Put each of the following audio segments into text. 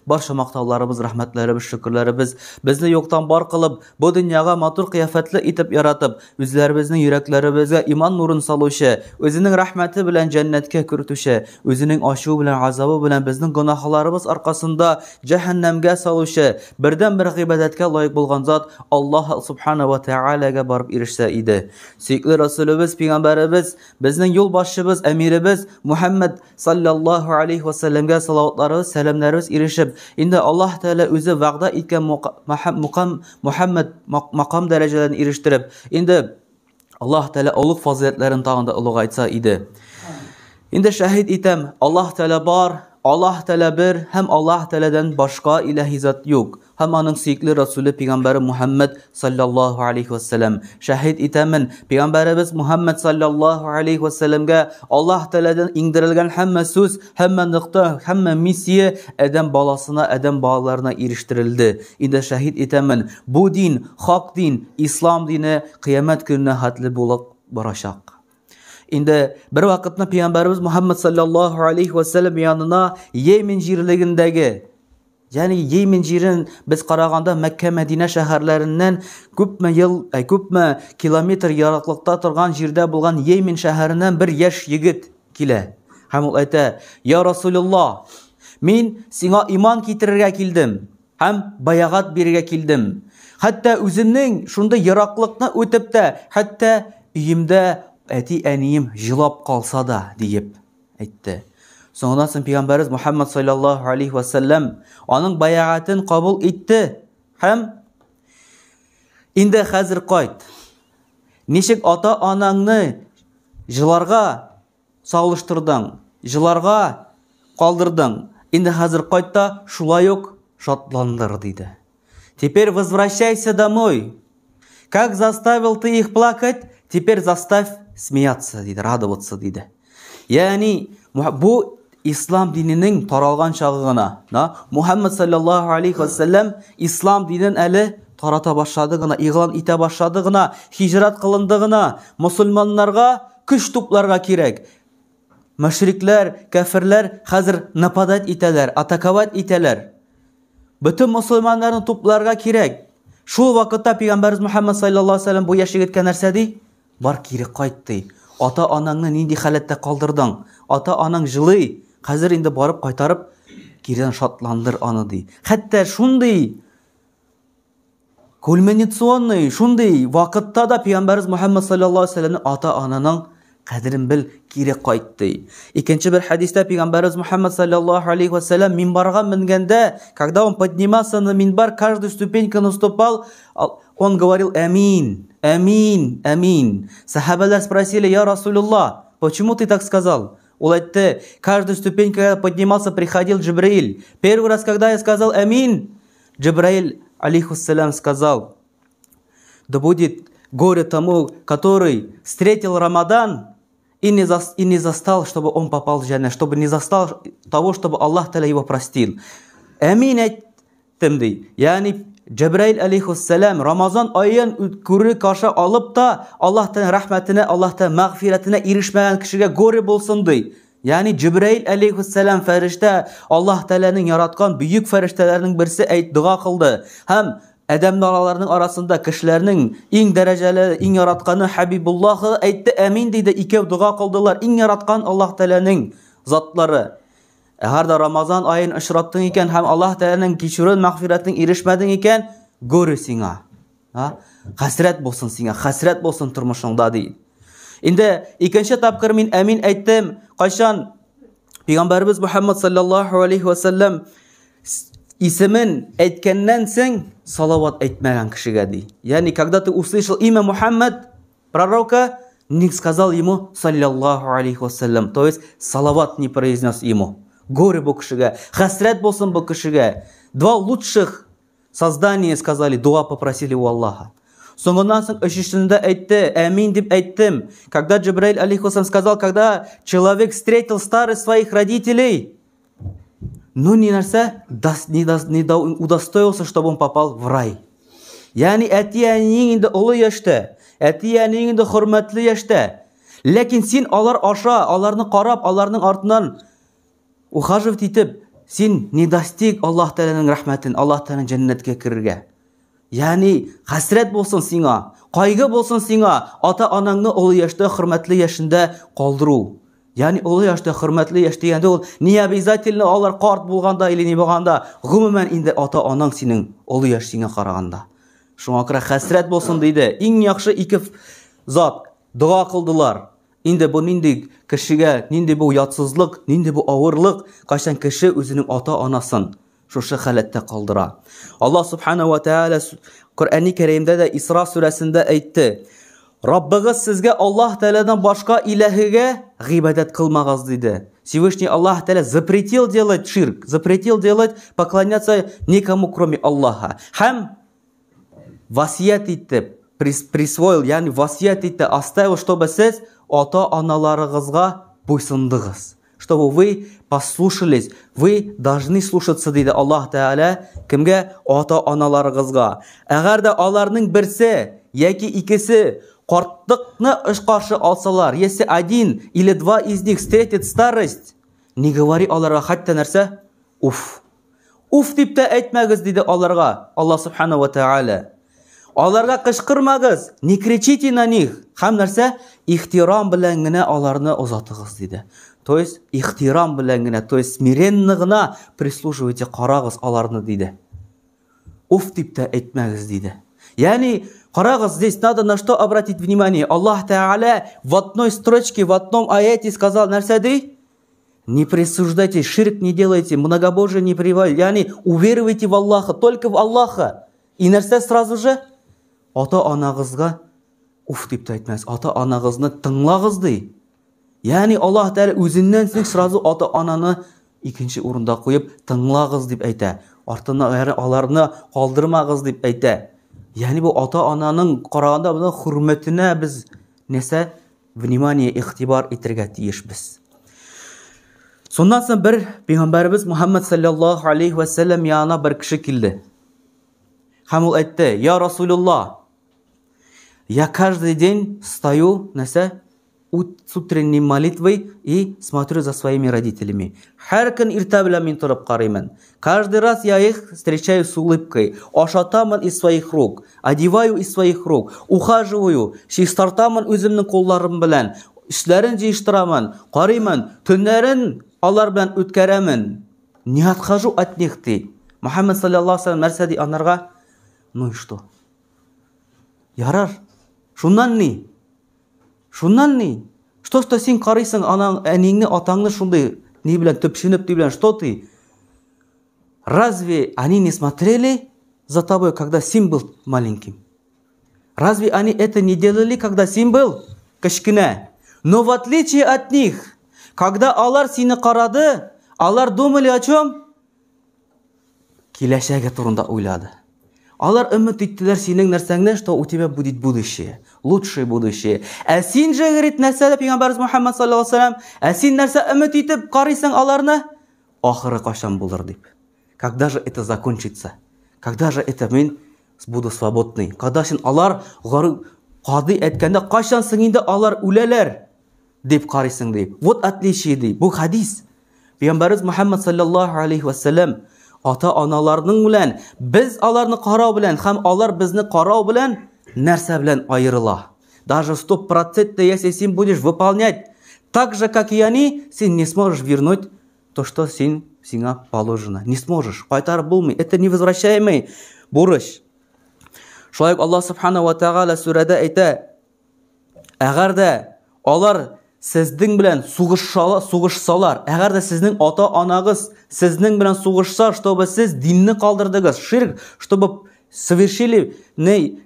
barcha maqtovlarimiz, rahmatlarimiz, shukrlarimiz bizni yo'qdan bor qilib, bu dunyoga matur qiyofatli etib yaratib, o'zlarimizning yuraklarimizga iymon nurini soluvchi, o'zining rahmati bilan jannatga kirituvchi, o'zining oshuvi bilan, azobi bilan bizning gunohlarimiz orqasida jahannamga soluvchi, birdan bir ibodatga loyiq bo'lgan zot Alloh subhanahu va taolaga borib erishsa edi. Suyukli rasulimiz, payg'ambarimiz, bizning yo'lboshchimiz, amirimiz Muhammad sallallohu alayhi va sallamga salatlarimiz, salamlarimiz erishib, endi Alloh taolo o'zi va'da etgan Muhammad maqom darajalarini erishtirib, endi Alloh taolo ulug' fazilatlarini tag'inda ulug'aytsa edi. Endi shahid etam, Alloh taolo bor, Alloh taolo bir, ham Alloh taoladan boshqa ilahiy zot yo'q. Hammaning suyukli rasuli payg'ambari Muhammad sallallohu alayhi va sallam. Shahid etaman, payg'ambarimiz Muhammad sallallohu alayhi va sallamga Alloh taoladan indirilgan hamma so'z, hamma nuqta, hamma missiya adam bolasina, adam bolalarına erishtirildi. Endi shahid etaman, bu din, haq din, islom dini qiyomat kunida hatli bo'lib borashaq. Endi bir vaqtda payg'ambarimiz Muhammad sallallohu alayhi va sallam yanına Yemen jirligindagi, ya'ni Yemen jirin biz qaraganda Makka, Madina shaharlaridan ko'pma kilometr yiroqlikda turgan yerda bo'lgan Yemen shaharidan bir yosh yigit kela. Ham u ayta: "Ya Rasululloh, men senga iymon keltirishga keldim, ham bay'at berishga keldim. Hatta o'zimning shunda yiroqlikni o'tibda, hatta uyimda aniyim jilab qolsa da" deyip aytdi. Sonradan so'ng payg'ambarimiz Muhammad sallallohu alayhi va sallam onun bay'atini qabul etdi. Ham endi hozir qayt. Nechik ota-onangni jilarga solishtirding, jilarga qoldirding. Endi hozir qaytda shulay yo'q shotlandir dedi. Теперь возвращайся домой. Как заставил ты их плакать, теперь заставь смеяться dedi, радоваться dedi. Yani bu İslam dininin taralgan çağına, Muhammed sallallahu aleyhi ve sellem İslam dininin eli tarata başladığına, ilan ite başladığına, hicret kılındığına, Müslümanlarga, güç toplarga kirek. Müşrikler, kafirler hazır napadat iteler, atakavat iteler. Bütün Müslümanların toplarga kirek. Şu vakitte Peygamberimiz Muhammed sallallahu aleyhi ve sellem bu yaşı gitken nersedi? Bar kiri qaytdı. Ata-anangni nindi halatda qoldirding? Ata-anang jili. Hazır indi borib qaytarib kirdan shotlandir onu dey. Hatta shunday kulminatsionni shunday vaqtda da Peygamberimiz Muhammad sallallahu aleyhi ve sellemning ata-onaning qadrin bil kiri qaytdi. Ikkinchi bir hadisda Peygamberimiz Muhammad sallallahu aleyhi ve sellem minbarga minganda, когда он поднимался на минбар, каждую ступеньку наступал, он говорил: "Амин, амин, амин". Сахабалар спросили: "Я Расулуллах, почему ты так сказал?" Он говорит: "Каждую ступеньку, когда поднимался, приходил Джибраиль. Первый раз, когда я сказал амин, Джибраиль алейхиссалям сказал: да будет горе тому, который встретил Рамадан и не застал, чтобы он попал в джаннат, чтобы не застал того, чтобы Аллах Та'ala его простил". Амин aytdim dey. Yani Cebrail aleyhisselam Ramazan ayın körü karşı alıp da Allah'tan rahmetine, Allah'tan mağfiretine erişmeyen kişiye gore bulsun dey. Yani Cebrail aleyhisselam ferişte Allah Teala'nın yaratkan büyük feriştelerinin birisi dua kıldı. Hem Adem aralarının arasında kişilerinin en dereceli, en yaratkanı Habibullah'ı aytdı, amin dedi. İki dua kıldılar. En yaratkan Allah Teala'nın zatları. Eğer de Ramazan ayın ışrattın iken hem Allah Teala'nın kişirin mağfiretinin erişmedin iken görürsün ha. Hasret bolsun sana, hasret bolsun turmuşunda değil. Şimdi ikinci tapkır min amin aytdım. Kaçan Peygamberimiz Muhammed sallallahu aleyhi ve sellem ismin aytkenden sen salavat aytmagan kişiga dey. Yani когда ты услышал имя Мухаммад, пророка, не сказал ему саллаллаху алейхи вассалям, то есть салават не произнес ему. Горе bu кишиге, хасрат болсын bu кишиге. Два лучших создания сказали, дуа попросили у Аллаха. Соңынан соң үшіншісінде айтты, амин деп айттым. Когда Джибраиль алейхиссалам сказал, когда человек встретил старых своих родителей, но не удостоился, чтобы он попал в рай. Yani әти-әнең улы яшьтә, әти-әнең хөрмәтле яшьтә. Ләкин син алар аша, аларны карап, аларның артыннан ухаживать итеп, син не достиг Аллах Тәаләнең рәхмәтен, Аллах Тәаләнең җәннәткә керергә. Ягъни хәсрәт булсын сиңа, кайгы булсын сиңа, ата-анаңны олы яшьтә, хөрмәтле яшендә калдыру. Ягъни олы яшьтә, хөрмәтле яшь дигәндә ул не обязательно алар карт булганда или не булганда, гомумән инде ата-анаң синең олы яшь сиңа караганда. Шуңа күрә хәсрәт булсын диде. Иң яхшы ике зат дуа кылдылар. Инде бу нинди кешегә, нинди бу ятсызлык, нинди бу авырлык, кайчан кеше үзенең ата-анасын шушы халәттә калдыра. Аллаһ Субханаһу ва Тааля Коръәни Кәримдә дә Исра сүрәсендә әйтте: Раббыгыз сезгә Аллаһ Таалядан башка илаһигә гыйбадат кылмагыз диде. Всевышний Аллаһ Тааля запретил делать ширк, запретил делать поклоняться никому кроме Аллаха. Һәм васият итеп присвоил, ягъни васият итте, оставил, чтобы сез ата-аналарыгызга буйсындыгыз. Чтобы вы послушались, вы должны слушаться диде Аллаһ Тааля кемгә? Ата-аналарыгызга. Әгәр дә аларның берсе яки икесе картлыкны каршы алсалар, если один или два из них встретят старость, не говори аларга хәтта нәрсә? Уф. Уф дип тә әйтмәгез диде аларга Аллаһ Субханаһу ва Тааля. Аларга кышкырмагыз, не кричите на них. Һәм нәрсә? Ихтирам белән генә аларны озатыгыз диде. То есть ихтирам белән генә, то есть смиренно гына прислушивайте, карагыз аларны диде. Уф дип тә әйтмәгез диде. Ягъни карагыз, здесь надо на что обратить внимание. Аллаһ Тааля в одной строчке, в одном аяте сказал нәрсә ди? Не присуждайте, ширк не делайте, многобожие не приводите. Ягъни уверуйте в Аллаха, только в Аллаха. И нәрсә сразу же? Ата-анагызга уф дип тә әйтмәгез. Ата-анагызны тыңлагыз ди. Ягъни Аллаһ Тааля үзеннән сез сразу ата-ананы икенче урында куеп тыңлагыз дип әйтә. Артына аларны калдырмагыз дип әйтә. Ягъни бу ата-ананың караганда буның хөрмәтенә без нәрсә? Внимание, игътибар итәргә тиешбез. Соннан соң бер Пәйгамбәрбез Мухаммад саллаллаһу алейхи ва саллям янына бер кеше килде. Һәм ул әйтте: "Я Расулуллаһ, я каждый день стою, нәрсә? С утренней молитвой и смотрю за своими родителями. Һәр көн иртә белән мин торып карыймын. Каждый раз я их встречаю с улыбкой. Ашатамын из своих рук, одеваю из своих рук, ухаживаю, чистартамын үземнең кулларым белән, эшләрен җыештырамын, карыймын, төннәрен алар белән үткәрәмен. Не отхожу от них ти." Мухаммад саллаллаһу алейхи ва саллям нәрсә ди анарга? Ну и что? Ярар. Шуннан ни? Шуннан ни? Что син карыйсың анаң, әниңне, атаңны шундый ни белән төпшенеп ди белән, что ты? Разве они не смотрели за тобой, когда син был маленьким? Разве они это не делали, когда син был кечкенә? Но в отличие от них, когда алар сине карады, алар думали о чем? Киләчәге турында уйлады. Алар өмет иттеләр синең нәрсәңнән, что у тебя будет будущее, лучшее будущее. Ә син же, говорит, нәрсә Пәйгамбәрбез Мухаммад саллаллаһу алейхи ва саллям, ә син нәрсә өмет итеп карыйсың аларны? Ахыры кашан булыр дип. Когда же это закончится? Когда же это мин буду свободный? Когда син алар кады әйткәндә кашан соң инде алар үләләр дип карыйсың дип. Вот отличие ди. Бу хадис. Пәйгамбәрбез Мухаммад саллаллаһу алейхи ва саллям ата-аналарның белән, без аларны карау белән һәм алар безне карау белән нәрсә белән аерыла. Даже 100% если син будешь выполнять так же, как и они, син не сможешь вернуть то, что сиңа положено. Не сможешь. Кайтарып булмый. Это невозвращаемый бурыч. Шулай Аллаһ Субханаһу ва Тааля сүрәдә әйтә: "Әгәр дә алар сезнең белән сугышсалар, әгәр дә сезнең ата-анагыз сезнең белән сугышса, чтобы сез динне калдырдыгыз, ширк, чтобы совершили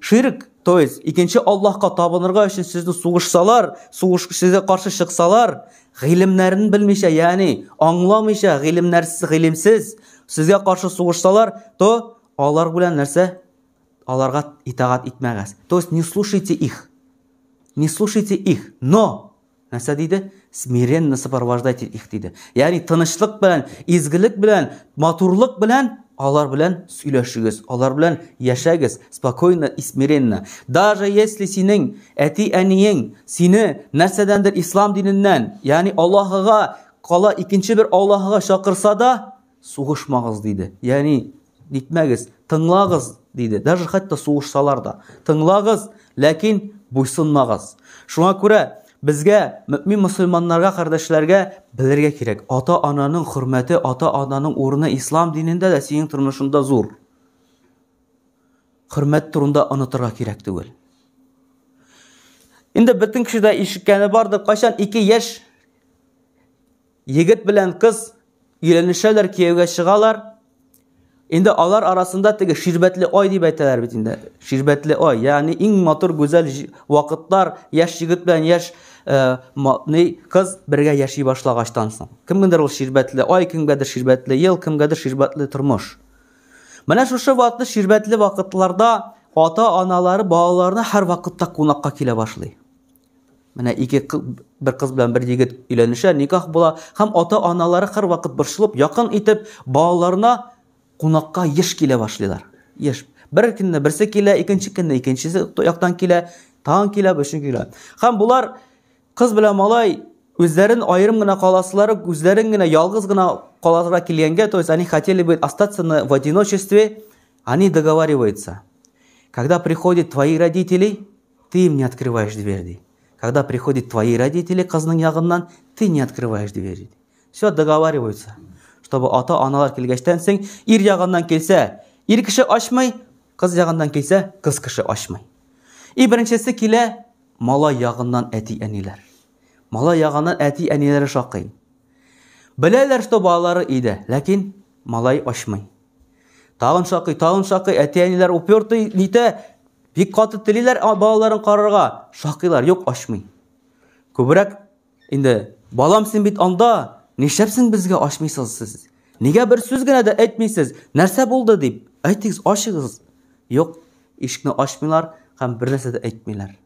ширк, то есть икенче Аллаһка табынырга өчен сезне сугышсалар, сезгә каршы чыксалар, гыйлемнәрен белмичә, ягъни аңламыйча, гыйлемсез сезгә каршы сугышсалар, то алар белән нәрсә? Аларга итагать итмәгез. То есть не слушайте их. Не слушайте их, но нәрсә диде? Смиренно сопровождайте их диде. Ягъни тынычлык белән, изгелек белән, матурлык белән алар белән сөйләшегез, алар белән яшәгез, спокойно и смиренно. Даже если синең әти-әниең сине нәрсәдәндер ислам диненнән, ягъни Аллаһыга кала икенче бер Аллаһыга чакырса да, сугышмагыз диде. Ягъни нитмәгез, тыңлагыз диде. Даже хәтта сугышсалар да, тыңлагыз, ләкин буйсынмагыз. Шуңа күрә безгә, мөмин мөселманнарга, кардәшләргә белергә кирәк. Ата-ананың хөрмәте, ата-ананың урыны ислам динендә дә синең тормышында зур. Хөрмәт турында онытырга кирәк түгел. Инде бөтен кешедә ишеткәне бардыр, кайчан 2 яшь егет белән кыз өйләнешәләр, кияүгә чыгалар. Инде алар арасында теге ширбәтле ай дип әйтәләр бит инде. Ширбәтле ай, ягъни иң матур гүзәл вакытлар яшь егет белән яшь кыз бергә яши башлагачтан соң. Кемгәдер ул ширбәтле ай, кемгәдер ширбәтле ел, кемгәдер ширбәтле тормыш. Менә шушы вакытлы ширбәтле вакытларда ата-аналары балаларына һәр вакытта кунакка килә башлый. Менә бер кыз белән бер егет өйләнешә, никах була, һәм ата-аналары һәр вакыт борчылып, якын итеп балаларына кунакка еш килә башлыйлар. Еш. Бер көнне берсе килә, икенче көнне икенчесе яктан килә, тагын килә, бөшен килә. Һәм булар кыз белән малай үзләрен аерым гына каласылары, үзләрен генә ялгыз гына каласыра килгәнгә, то есть они хотели бы остаться в одиночестве, они договариваются. Когда приходят твои родители, ты им не открываешь дверь. Когда приходят твои родители кызның ягыннан, ты не открываешь дверь. Все договариваются, чтобы ата-аналар килгәчтән соң ир ягыннан килсә, ир кеше ачмый, кыз ягыннан килсә, кыз кеше ачмый. И беренчесе килә малай ягыннан әти-әниләр. Малай ягыннан әти-әниләре шакый. Беләләр, что балалары өйдә, ләкин малай ачмый. Тагын шакый, әти-әниләр упертый нитә, бик каты телиләр балаларын карарга, шакыйлар, юк ачмый. Күбрәк инде балам син бит анда, нишләпсең безгә ачмыйсыз сез? Нигә бер сүз генә дә әйтмисез? Нәрсә булды дип? Әйтегез, ачыгыз. Юк, ишекне ачмыйлар һәм бер нәрсә дә әйтмиләр.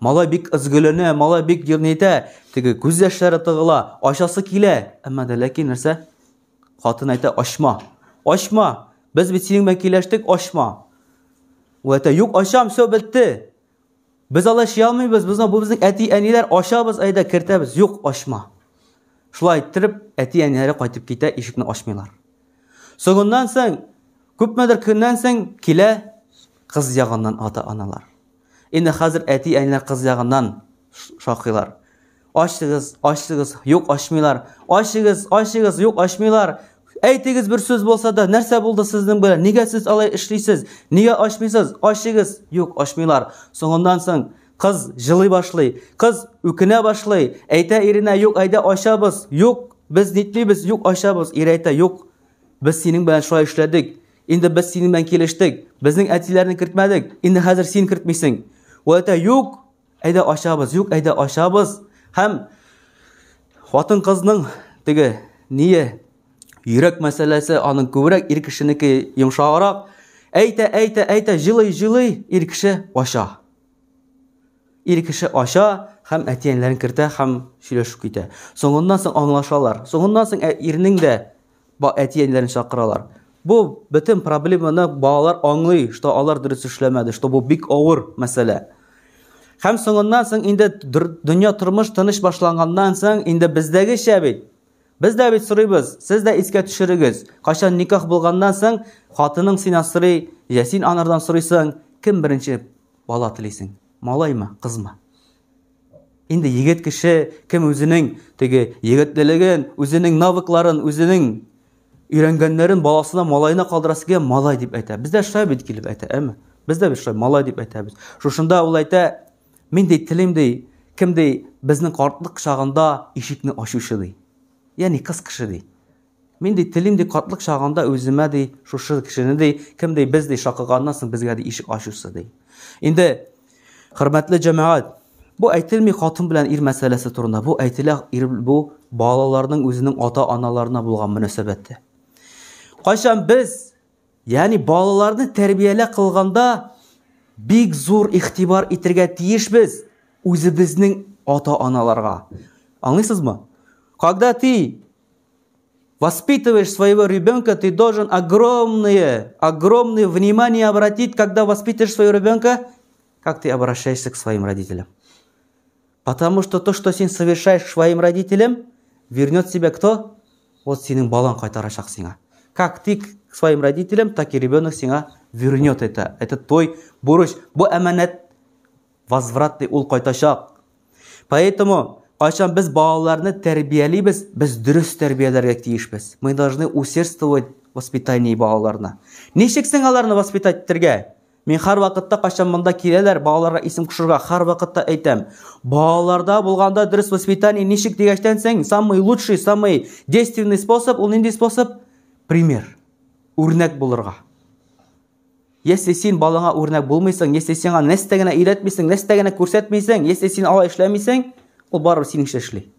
Малай бик ызгылына, малай бик йөрнәйтә, теге күз яшьләре тыгыла, ачасы килә, әмма дә ләкин нәрсә? Хатын әйтә, ачма. Ачма. Без бит синең белән килештек, ачма. Ул әйтә, юк, ачам, все бетте. Без алай эшли алмыйбыз, безнең әти-әниләр ачабыз, әйдә кертәбез. Юк, ачма. Шулай әйттереп, әти-әниләре кайтып китә, ишекне ачмыйлар. Соңыннан соң, күпмедер көннән соң килә кыз ягыннан ата-аналар. Инде хәзер әти-әниләр кыз ягыннан шакыйлар. Ачыгыз, юк ачмыйлар. Ачыгыз, юк ачмыйлар. Әйтегез бер сүз булса да, нәрсә булды сезнең белән? Нигә сез алай эшлисез? Нигә ачмыйсыз? Ачыгыз, юк ачмыйлар. Соңыннан соң кыз җылый башлый, кыз үкенә башлый. Әйтә иренә, юк, әйдә ачабыз. Юк, без нитмибез, юк ачабыз. Ир әйтә, юк, без синең белән шулай эшләдек. Инде без синең белән килештек. Безнең әтиләрне кертмәдек. Инде хәзер син кертмисең. Ул әйтә, юк, әйдә ачабыз, юк, әйдә ачабыз. Һәм хатын кызның теге йөрәк мәсьәләсе аның күбрәк, ир кешенеке йомшаграк. Әйтә, җылый, ир кеше аша. Ир кеше аша һәм әти-әниләрен кертә һәм сөйләшеп китә. Соңыннан соң аңлашалар. Соңыннан соң ирнең дә әти-әниләрен чакыралар. Бу бөтен проблеманы балалар аңлый, что алар дөрес эшләмәде, что бу бик авыр мәсьәлә. Һәм соңыннан соң инде дөнья тормыш тыныч башланганнан соң инде бездәгечә бит. Без дә бит сорыйбыз, сез дә искә төшерегез. Кашан никах булганнан соң хатының син сорый, я син анардан сорыйсың, кем беренче бала телисең? Малаймы, кызмы? Инде егет кеше кем үзенең теге егетлеген, үзенең навыкларын, үзенең өйрәнгәннәрен баласына, малайына калдырасы малай дип әйтә. Бездә шулай бит килеп әйтә, әмма бездә бит шулай малай дип әйтәбез. Шушында ул әйтә, мин ди телим ди, кем ди безнең картлык чагында ишекне ачучы ди. Ягъни кыз кеше ди. Мин ди телим ди картлык чагында үземә ди, шушы кешене ди, кем ди без ди шакыганнан соң безгә ди ишек ачучы ди. Инде хөрмәтле җәмәгать, бу әйтелми хатын белән ир мәсьәләсе турында, бу әйтелә бу балаларның үзенең ата-аналарына булган мөнәсәбәте. Кайчан без, ягъни балаларны тәрбиялә кылганда бик зур игътибар итәргә тиешбез үзебезнең ата-аналарга. Аңлыйсызмы? Когда ты воспитываешь своего ребенка, ты должен огромное внимание обратить, когда воспитываешь своего ребенка, как ты обращаешься к своим родителям. Потому что то, что ты совершаешь к своим родителям, вернет себе кто? Вот синең балаң кайтарачак сиңа. Как ты к своим родителям, так и ребенок сиңа вернет это. Это твой бурыч. Бу әманәт возвратный, ул кайтачак. Поэтому кайчан без балаларны тәрбиялибез, без дөрес тәрбияләргә тиешбез. Мы должны усердствовать в воспитании балаларына. Ничек син аларны воспитать итәргә? Мен һәр вакытта кайчан монда киләләр, балаларга исем кушырга һәр вакытта әйтәм. Балаларда булганда дөрес воспитание ничек дигәчтән соң, самый лучший, самый действенный способ, ул нинди способ? Пример. Үрнәк булырга. Если син балаңа үрнәк булмыйсың, если син аңа нәрсә генә өйрәтмисең, нәрсә генә күрсәтмисең, если син алай эшләмисең, ул барыбер синең эшләшли.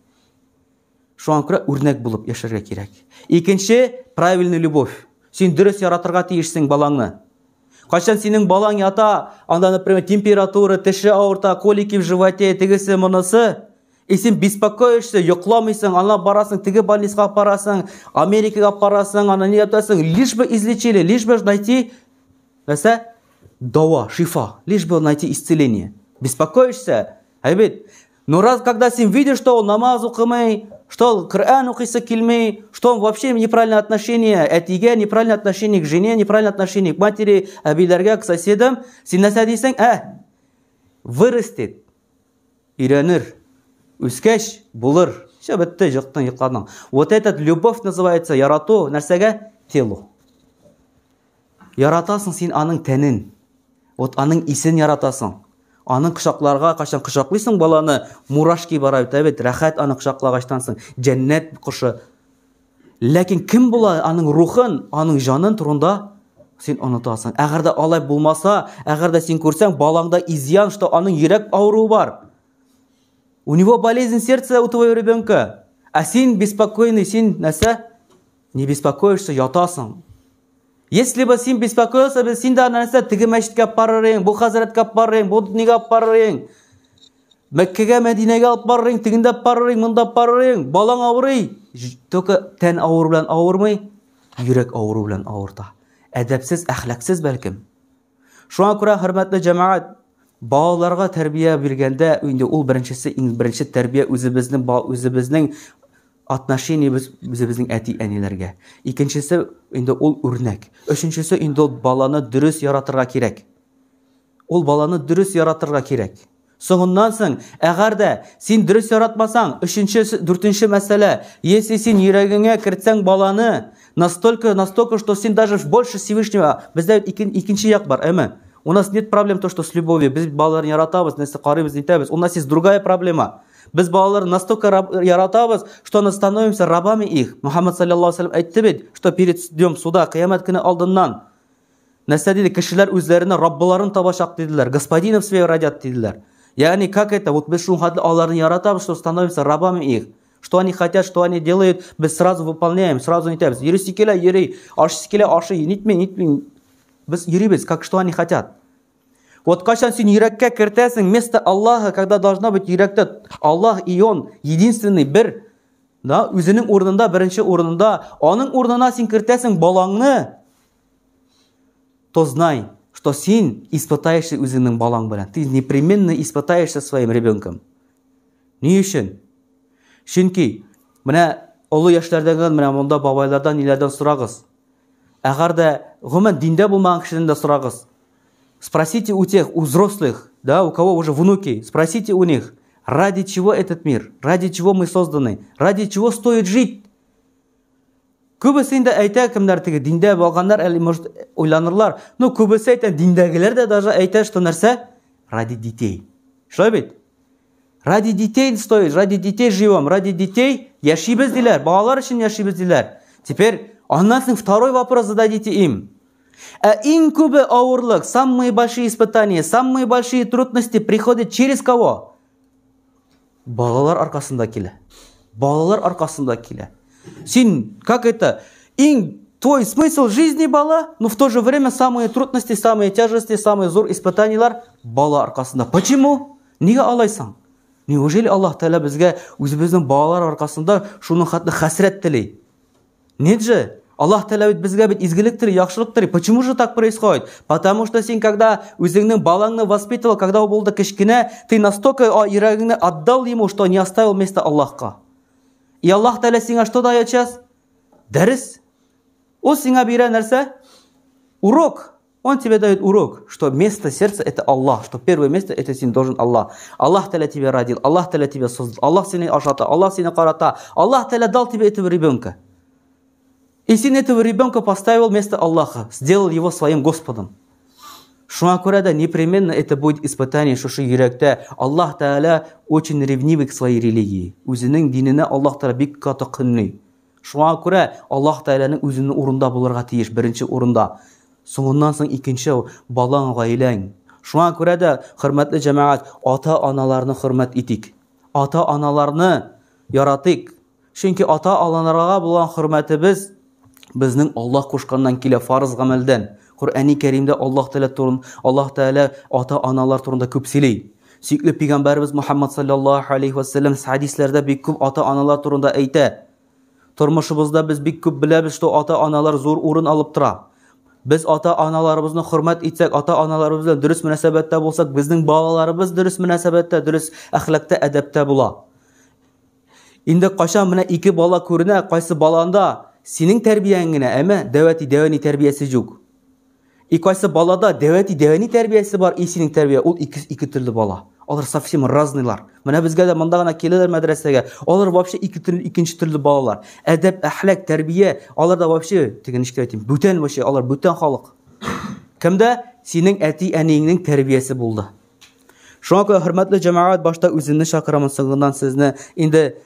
Шуңа күрә үрнәк булып яшәргә кирәк. Икенче, правильный любовь. Син дөрес яратырга тиешсең балаңны. Кайчан синең балаң ята, анда, например, температура, теше авырта, колики в животе, тегесе монысы, и син беспокоишься, йокламыйсың, ана барасың, теге больницага барасың, Америкага барасың, ана не ятасың, лишь бы излечили, лишь бы найти дава, шифа, лишь бы найти исцеление. Беспокоишься, айбет. Но раз, когда син видишь, что он намаз укымый, что он Коран укыйсы килмей, что он вообще неправильное отношение этиге, неправильное отношение к жене, неправильное отношение к матери, абилерге, к соседам, син нәрсә дисең, вырастет, өйрәнер, үскәч булыр. Все, бетте, жыктың, йокладың. Вот этот любовь называется ярату, нәрсәгә? Телу. Яратасың син аның тәнен, вот аның исен яратасың. Аның кышакларга кашан кышаклыйсың баланы, мурашки бара бит, рәхәт аны кышаклагачтансың, җәннәт кушы. Ләкин кем була аның рухын, аның җанын турында син онытасың. Әгәр дә алай булмаса, әгәр дә син күрсәң балаңда изъян, что аның йөрәк авыруы бар. У него болезнь сердца у твоего ребенка. А син беспокойный, син нәрсә? Не беспокоишься, ятасың. Если бы син беспокоился, син да нәрсә теге мәчеткә барырың, бу хәзрәткә барырың, бу дөньяга барырың. Мәккәгә, Мәдинәгә алып барырың, тегендә барырың, монда барырың. Балаң авырый. Только тән авыру белән авырмый, йөрәк авыру белән авырта. Әдәпсез, әхлаксыз бәлкем. Шуңа күрә, хөрмәтле җәмәгать, балаларга тәрбия биргәндә, инде ул беренче тәрбия үзебезнең отношение безнең әти-әниләргә. Икенчесе инде ул үрнәк. Өченчесе инде ул баланы дөрес яратырга кирәк. Ул баланы дөрес яратырга кирәк. Соңыннан соң, әгәр дә син дөрес яратмасаң, дүртенче мәсьәлә, если син йөрәгеңә кертсәң баланы, настолько, что син даже больше Всевышнего, бездә икенче як бар, әмма. У нас нет проблем то, что с любовью, без балаларын яратабыз, нәрсә карыйбыз, нитәбез. У нас есть другая проблема. Без балаларын настолько яратабыз, что мы становимся рабами их. Мухаммад саллаллаху алейхи ва саллям әйтте бит, что перед днем суда, кыямәт көне алдыннан, нәрсә диде, кешеләр үзләренә раббыларын табачак диделәр, господинов своих родят диделәр. Yani как это? Вот без шум аларны яратабыз, что становимся рабами их. Что они хотят, что они делают, без сразу выполняем, сразу нитәбез. Йөрisi килә, йөри, ашысы килә, ашы, нитмей. Без йөрибез, как что они хотят. Вот кашан син йөрәккә кертәсең, вместо Аллаха, когда должно быть йөрәктә Аллах и Он, единственный бер, да, үзенең урынында, беренче урынында, аның урынына син кертәсең балаңны, то знай, что син испытаешься үзенең балаң белән. Ты непременно испытаешься своим ребенком. Ни өчен? Чөнки, менә олы яшьләрдәге менә монда бабайлардан, ниләрдән сорагыз. Әгәр дә гомумән диндә булмаган кешедән дә сорагыз. Спросите у тех, у взрослых, да, у кого уже внуки, спросите у них, ради чего этот мир, ради чего мы созданы, ради чего стоит жить. Күбесе инде әйтә, кемнәр теге диндә булганнар, әле может уйланырлар, но күбесе әйтә, диндәгеләр дә даже әйтә, что нәрсә? Ради детей. Шулай бит? Ради детей стоит, ради детей живем, ради детей яшибез диләр, балалар өчен яшибез диләр. Теперь, аннан соң второй вопрос зададите им. А иң күбе авырлык, самые большие испытания, самые большие трудности приходят через кого? Балалар аркасында килә. Балалар аркасында килә. Син, как это? Твой смысл жизни бала, но в то же время самые трудности, самые тяжести, самые зур испытаниялар бала аркасында. Почему? Нигә алайсың? Неужели Аллах Тәала безгә үзебезнең балалар аркасында шуның хәтле хәсрәт телей? Нет же? Аллах Тәала безгә бит изгелек телей, яхшылык телей. Почему же так происходит? Потому что син, когда үзеңнең балаңны воспитывал, когда он был кечкенә, ты настолько йөрәгеңне отдал ему, что не оставил место Аллахка. И Аллах Тәала сиңа что дает сейчас? Дәрес. Ул сиңа бирә нәрсә? Урок. Он тебе дает урок, что место сердца это Аллах, что первое место это син должен Аллах. Аллах Та'аля тебя родил, Аллах Та'аля тебя создал, Аллах сені ашата, Аллах сені қарата, Аллах Та'аля дал тебе этого ребенка. И син этого ребенка поставил вместо Аллаха, сделал его своим Господом. Шуңа күрә дә непременно это будет испытание, шушы йөрәктә Аллах Та'аля очень ревнивый к своей религии. Үзенең диненә Аллах Та'аля бик каты кынный. Шуңа күрә Аллах Та'аланың үзенең урында булырга тиеш, беренче урында. Соңыннан соң икенче балаң, гаиләң. Шуңа күрә дә, хөрмәтле җәмәгать, ата-аналарны хөрмәт итик. Ата-аналарны яратыйк. Чөнки ата-аналарга булган хөрмәтебез безнең Аллаһ кушканнан килә, фарыз гамәлдән. Куръани Кәримдә Аллаһ Таala ата-аналар турында күп сөйли. Сөйкле пәйгамбәрбез Мухаммад саллаллаһу алейхи ва саллям хадисләрдә бик күп ата-аналар турында әйтә. Тормышыбызда без бик күп беләбез, что ата-аналар зур урын алып тора. Biz ata-analarımızı hürmet etsek, ata-analarımızla dürüst münasebette bulsak, bizning balalarımız dürüst münasebette, dürüst ahlakta, edepte bula. Indi qaşan mına iki bala көрінә, qaysı balanda senin terbiyengine, ama devani terbiyesi yok. Qaysı balada devani terbiyesi var, senin terbiye, ol iki türlü bala. Onlar совсем разныйлар. Менә безгә дә монда гына киләләр мәдрәсәгә. Алар вообще икенче төрле балалар. Әдәп, әхлак, тәрбия, алар да вообще тиген ничек әйтим, бүтән вообще, алар бүтән халык. Кемдә синең әти-әниеңнең тәрбиясе булды. Шуңа күрә хөрмәтле җәмәгать, башта үземне чакырамын, соңыннан сезне инде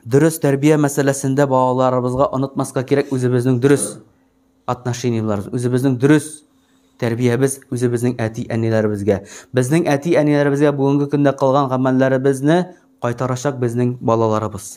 дөрес тәрбия мәсьәләсендә балаларыбызга онытмаска кирәк, үзебезнең дөрес отношенияларыбыз, үзебезнең дөрес тәрбиябез үзебезнең әти-әниләребезгә. Безнең әти-әниләребезгә бүгенге көндә кылган гамәлләребезне кайтарачак безнең балаларыбыз.